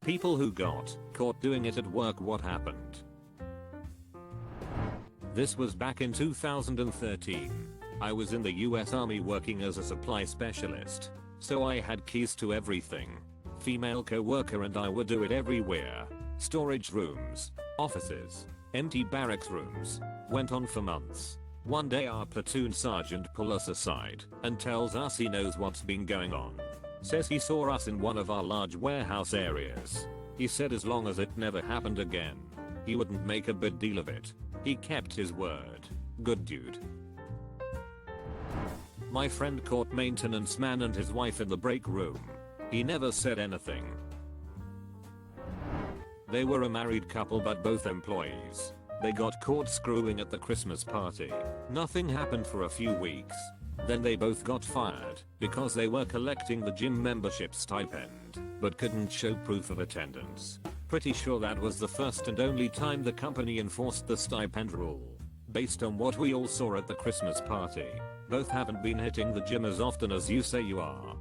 People who got caught doing it at work. What happened? This was back in 2013. I was in the US Army working as a supply specialist, so I had keys to everything. Female co-worker and I would do it everywhere. Storage rooms, offices, empty barracks rooms. Went on for months. One day our platoon sergeant pulls us aside and tells us he knows what's been going on. Says he saw us in one of our large warehouse areas. He said as long as it never happened again, he wouldn't make a big deal of it. He kept his word. Good dude. My friend caught maintenance man and his wife in the break room. He never said anything. They were a married couple but both employees. They got caught screwing at the Christmas party. Nothing happened for a few weeks. Then they both got fired because they were collecting the gym membership stipend but couldn't show proof of attendance. Pretty sure that was the first and only time the company enforced the stipend rule. Based on what we all saw at the Christmas party, both haven't been hitting the gym as often as you say you are.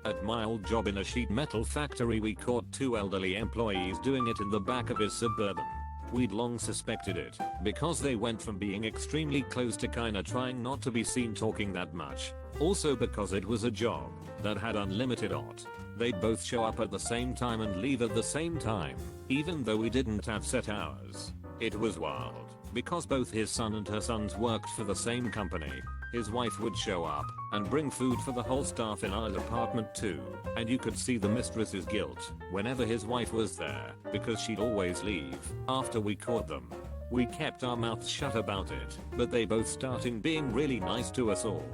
At my old job in a sheet metal factory, we caught two elderly employees doing it in the back of his Suburban. We'd long suspected it because they went from being extremely close to kinda trying not to be seen talking that much. Also because it was a job that had unlimited OT. They'd both show up at the same time and leave at the same time, even though we didn't have set hours. It was wild because both his son and her sons worked for the same company. His wife would show up and bring food for the whole staff in our department too, and you could see the mistress's guilt whenever his wife was there because she'd always leave after we caught them. We kept our mouths shut about it, but they both started being really nice to us all.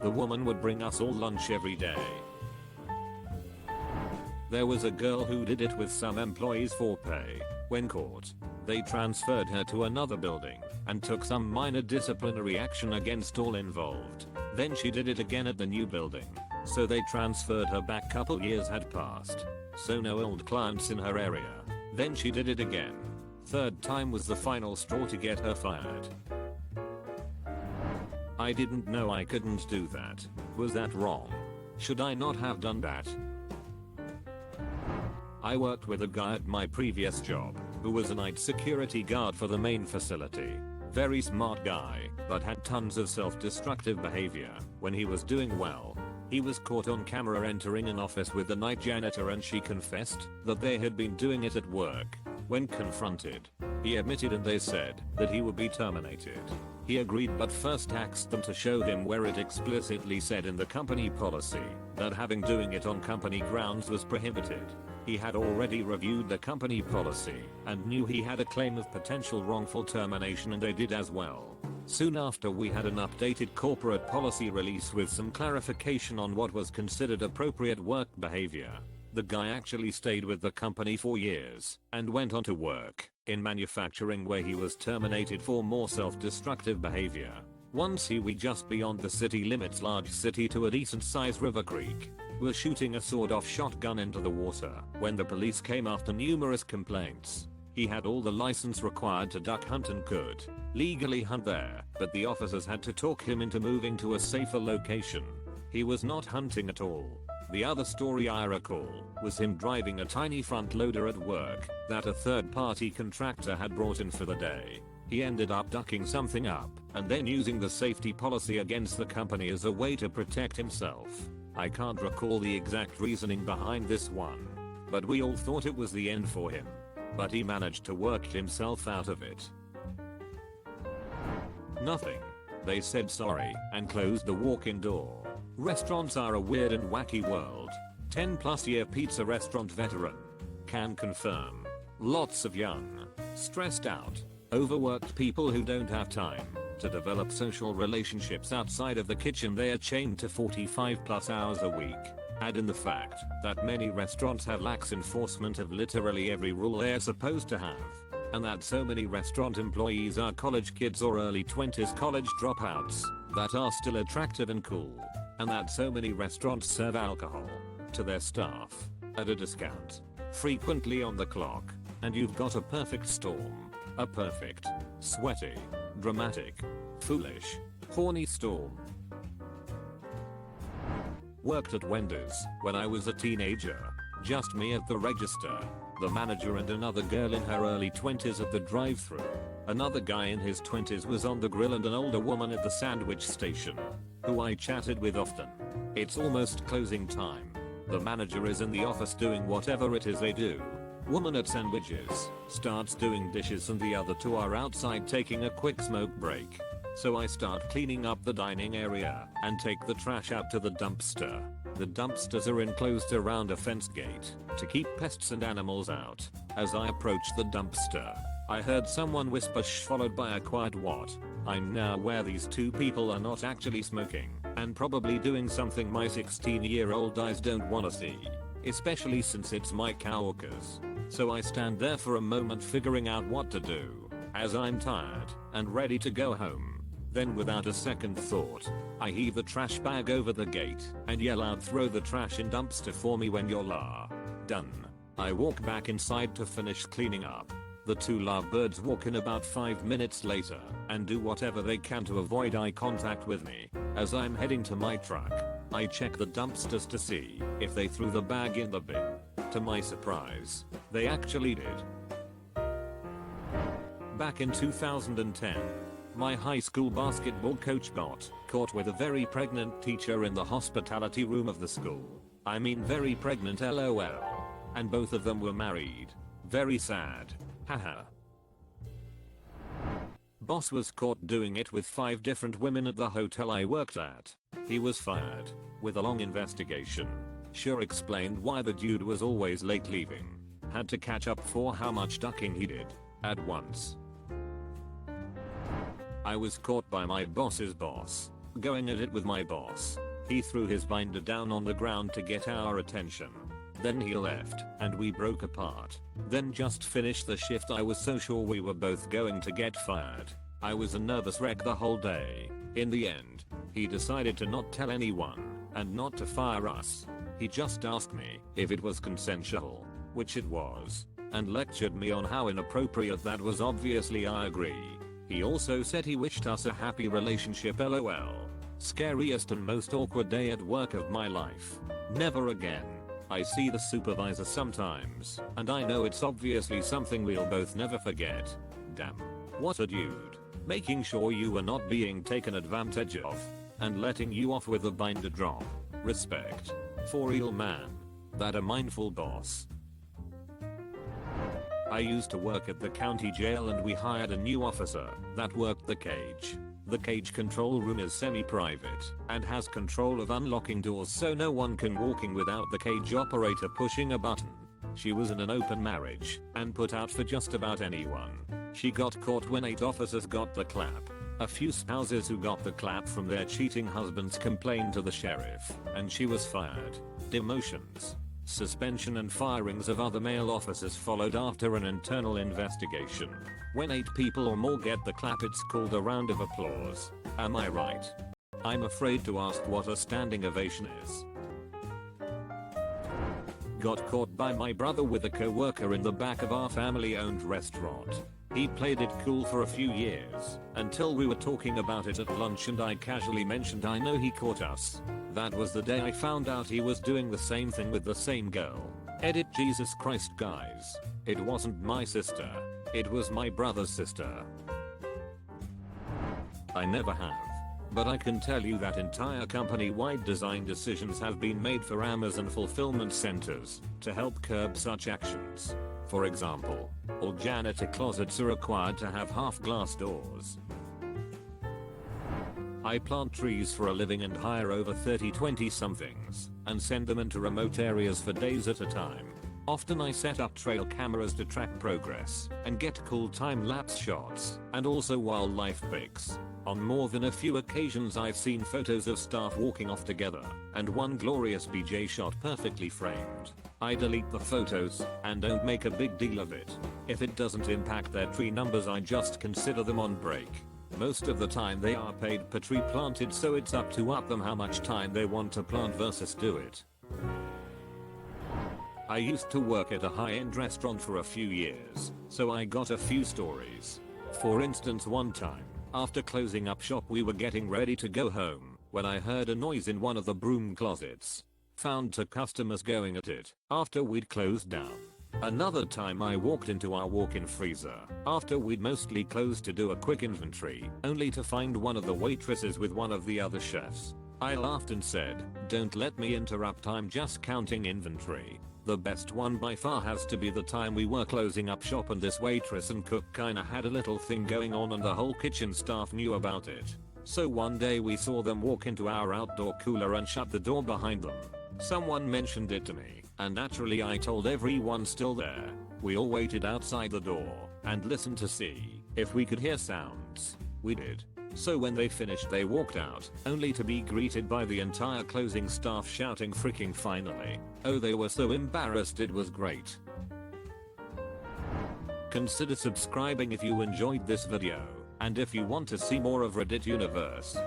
The woman would bring us all lunch every day. There was a girl who did it with some employees for pay. When caught, they transferred her to another building and took some minor disciplinary action against all involved. Then she did it again at the new building, so they transferred her back. Couple years had passed, so no old clients in her area. Then she did it again. Third time was the final straw to get her fired. I didn't know I couldn't do that. Was that wrong? Should I not have done that? I worked with a guy at my previous job who was a night security guard for the main facility. Very smart guy, but had tons of self-destructive behavior. When he was doing well, he was caught on camera entering an office with the night janitor and she confessed that they had been doing it at work. When confronted, he admitted and they said that he would be terminated. He agreed but first asked them to show him where it explicitly said in the company policy that having doing it on company grounds was prohibited. He had already reviewed the company policy and knew he had a claim of potential wrongful termination and they did as well. Soon after we had an updated corporate policy release with some clarification on what was considered appropriate work behavior. The guy actually stayed with the company for years and went on to work in manufacturing where he was terminated for more self-destructive behavior. Once we just beyond the city limits, large city to a decent sized river creek, was shooting a sawed-off shotgun into the water when the police came after numerous complaints. He had all the license required to duck hunt and could legally hunt there, but the officers had to talk him into moving to a safer location. He was not hunting at all. The other story I recall was him driving a tiny front loader at work that a third-party contractor had brought in for the day. He ended up ducking something up and then using the safety policy against the company as a way to protect himself. I can't recall the exact reasoning behind this one, but we all thought it was the end for him. But he managed to work himself out of it. Nothing. They said sorry and closed the walk-in door. Restaurants are a weird and wacky world. 10+ year pizza restaurant veteran. Can confirm. Lots of young, stressed out, overworked people who don't have time to develop social relationships outside of the kitchen. They are chained to 45+ hours a week. Add in the fact that many restaurants have lax enforcement of literally every rule they are supposed to have, and that so many restaurant employees are college kids or early 20s college dropouts that are still attractive and cool, and that so many restaurants serve alcohol to their staff at a discount, frequently on the clock, and you've got a perfect storm. A perfect, sweaty, dramatic, foolish, horny storm. Worked at Wendy's when I was a teenager. Just me at the register, the manager and another girl in her early 20s at the drive-thru. Another guy in his 20s was on the grill and an older woman at the sandwich station, who I chatted with often. It's almost closing time. The manager is in the office doing whatever it is they do. Woman at sandwiches starts doing dishes and the other two are outside taking a quick smoke break. So I start cleaning up the dining area and take the trash out to the dumpster. The dumpsters are enclosed around a fence gate to keep pests and animals out. As I approach the dumpster, I heard someone whisper shh followed by a quiet what. I'm now aware these two people are not actually smoking and probably doing something my 16-year-old eyes don't wanna see. Especially since it's my coworkers. So I stand there for a moment figuring out what to do, as I'm tired and ready to go home. Then without a second thought, I heave the trash bag over the gate and yell out throw the trash in dumpster for me when you're done. I walk back inside to finish cleaning up. The two lovebirds walk in about 5 minutes later and do whatever they can to avoid eye contact with me. As I'm heading to my truck, I check the dumpsters to see if they threw the bag in the bin. To my surprise, they actually did. Back in 2010, my high school basketball coach got caught with a very pregnant teacher in the hospitality room of the school. I mean very pregnant lol. And both of them were married. Very sad. Haha. Boss was caught doing it with 5 different women at the hotel I worked at. He was fired, with a long investigation. Sure explained why the dude was always late leaving. Had to catch up for how much ducking he did at once. I was caught by my boss's boss, going at it with my boss. He threw his binder down on the ground to get our attention. Then he left, and we broke apart. Then just finished the shift. I was so sure we were both going to get fired. I was a nervous wreck the whole day. In the end, he decided to not tell anyone, and not to fire us. He just asked me if it was consensual, which it was, and lectured me on how inappropriate that was. Obviously I agree. He also said he wished us a happy relationship lol. Scariest and most awkward day at work of my life. Never again. I see the supervisor sometimes, and I know it's obviously something we'll both never forget. Damn. What a dude. Making sure you were not being taken advantage of, and letting you off with a binder drop. Respect. For real man. That a mindful boss. I used to work at the county jail and we hired a new officer that worked the cage. The cage control room is semi-private and has control of unlocking doors so no one can walk in without the cage operator pushing a button. She was in an open marriage and put out for just about anyone. She got caught when 8 officers got the clap. A few spouses who got the clap from their cheating husbands complained to the sheriff, and she was fired. Demotions, suspension and firings of other male officers followed after an internal investigation. When 8 people or more get the clap, it's called a round of applause. Am I right? I'm afraid to ask what a standing ovation is. Got caught by my brother with a co-worker in the back of our family-owned restaurant. He played it cool for a few years, until we were talking about it at lunch and I casually mentioned I know he caught us. That was the day I found out he was doing the same thing with the same girl. Edit Jesus Christ guys. It wasn't my sister. It was my brother's sister. I never have. But I can tell you that entire company-wide design decisions have been made for Amazon fulfillment centers to help curb such actions. For example, all janitor closets are required to have half-glass doors. I plant trees for a living and hire over 30 20-somethings and send them into remote areas for days at a time. Often I set up trail cameras to track progress and get cool time-lapse shots and also wildlife pics. On more than a few occasions I've seen photos of staff walking off together and one glorious BJ shot perfectly framed. I delete the photos and don't make a big deal of it. If it doesn't impact their tree numbers I just consider them on break. Most of the time they are paid per tree planted, so it's up to them how much time they want to plant versus do it. I used to work at a high-end restaurant for a few years, so I got a few stories. For instance, one time, after closing up shop we were getting ready to go home, when I heard a noise in one of the broom closets. Found two customers going at it after we'd closed down. Another time I walked into our walk-in freezer after we'd mostly closed to do a quick inventory, only to find one of the waitresses with one of the other chefs. I laughed and said, "Don't let me interrupt, I'm just counting inventory." The best one by far has to be the time we were closing up shop and this waitress and cook kinda had a little thing going on and the whole kitchen staff knew about it. So one day we saw them walk into our outdoor cooler and shut the door behind them. Someone mentioned it to me, and naturally I told everyone still there. We all waited outside the door and listened to see if we could hear sounds. We did. So when they finished they walked out, only to be greeted by the entire closing staff shouting freaking finally. Oh, they were so embarrassed, it was great. Consider subscribing if you enjoyed this video, and if you want to see more of Reddit Universe.